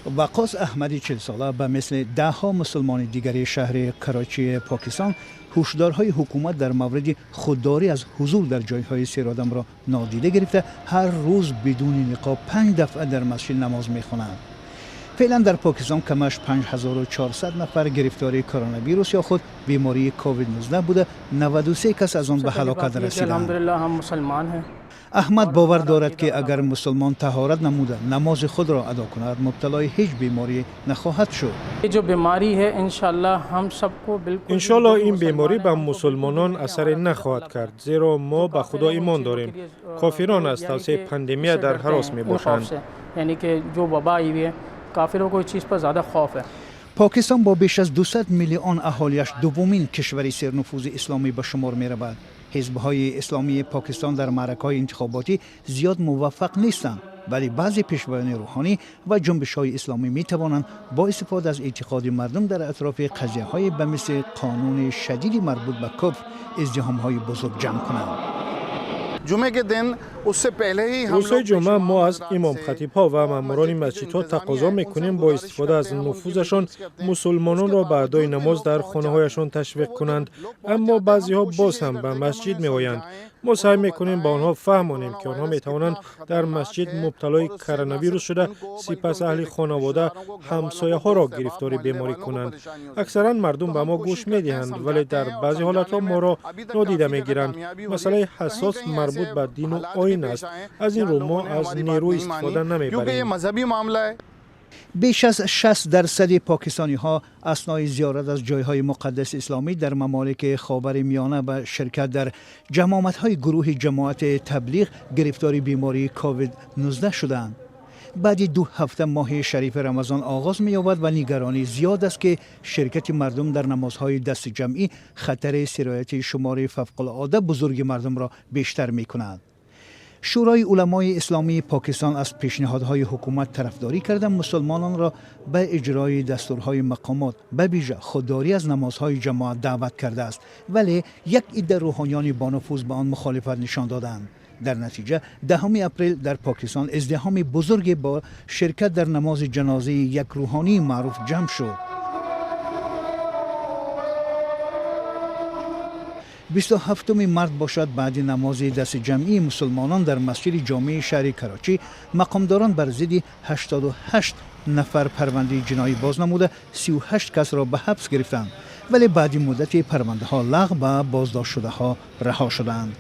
وقاص احمدی 40 ساله به مثل دهها مسلمان دیگری شهر کراچی پاکستان هشدارهای حکومت در مورد خودداری از حضور در جایهای سیرآدم را نادیده گرفته هر روز بدون نقاب 5 دفعه در مسجد نماز می‌خوانند. فعلا در پاکستان کمش 5400 نفر گرفتار کوروناویروس یا خود بیماری کووید 19 بوده، 93 کس از آن به هلاکت رسیدند. الحمدلله هم مسلمان ہیں. احمد باور دارد که اگر مسلمان طهارت نموده نماز خود را ادا کند مبتلای هیچ بیماری نخواهد شد. یہ جو بیماری ہے انشاءاللہ ہم سب کو بالکل انشاءالله این بیماری به مسلمانان اثر نخواهد کرد، زیرا ما به خدا ایمان داریم. کافران از توسط پاندمی در هراس می باشند. یعنی که جو وبا ای ہے کافروں کو اس چیز پر زیادہ خوف ہے. پاکستان با بیش از 200 میلیون اهالیش دومین کشور سرنفوذ اسلامی به شمار می رود. حزب‌های اسلامی پاکستان در معرکه‌های انتخاباتی زیاد موفق نیستند، ولی بعضی پیشوایان روحانی و جنبش‌های اسلامی می‌توانند با استفاده از اعتقاد مردم در اطراف قضیه‌های به مثل قانون شدید مربوط به کفر ازدحام‌های بزرگ جمع کنند. روزهای جمعه ما از امام خطیب‌ها و ماموران مسجدها تقاضا می‌کنیم با استفاده از نفوذشان مسلمانان را به ادای نماز در خانه‌هایشان تشویق کنند، اما بعضی‌ها باز هم به مسجد می‌آیند. ما سعی می‌کنیم با آنها فهمانیم که آنها می‌توانند در مسجد مبتلای کرونا شده، سپس اهل خانواده همسایه‌ها را گرفتار بیماری کنند. اکثرا مردم به ما گوش می‌دهند، ولی در بعضی حالت‌ها ما را نادیده می‌گیرند. مسئله حساس مربوط به دین و آیین است. از این رو ما از نیروی استفاده نمی‌بریم. بیش از 60% پاکستانی ها اثنای زیارت از جایهای مقدس اسلامی در ممالک خاورمیانه و شرکت در جماعت های گروه جماعت تبلیغ گرفتار بیماری کووید 19 شدند. بعد 2 هفته ماه شریف رمضان آغاز می یابد و نگرانی زیاد است که شرکت مردم در نمازهای دست جمعی خطر سیرویتی شمار فوق‌العاده بزرگ مردم را بیشتر می کند. شورای علمای اسلامی پاکستان از پیشنهادهای حکومت طرفداری کرده مسلمانان را به اجرای دستورهای مقامات به ویژه خودداری از نمازهای جماعت دعوت کرده است، ولی یک عده روحانیانی با نفوذ به آن مخالفت نشان دادند. در نتیجه 10 اپریل در پاکستان ازدحام بزرگ با شرکت در نماز جنازه یک روحانی معروف جمع شد. 27 مارس باشد بعد نماز دست جمعی مسلمانان در مسجد جامع شهر کراچی مقامداران بر ضد 88 نفر پرونده جنایی باز نموده 38 کس را به حبس گرفتند، ولی بعد مدت پرونده ها لغو و بازداشت شده ها رها شدند.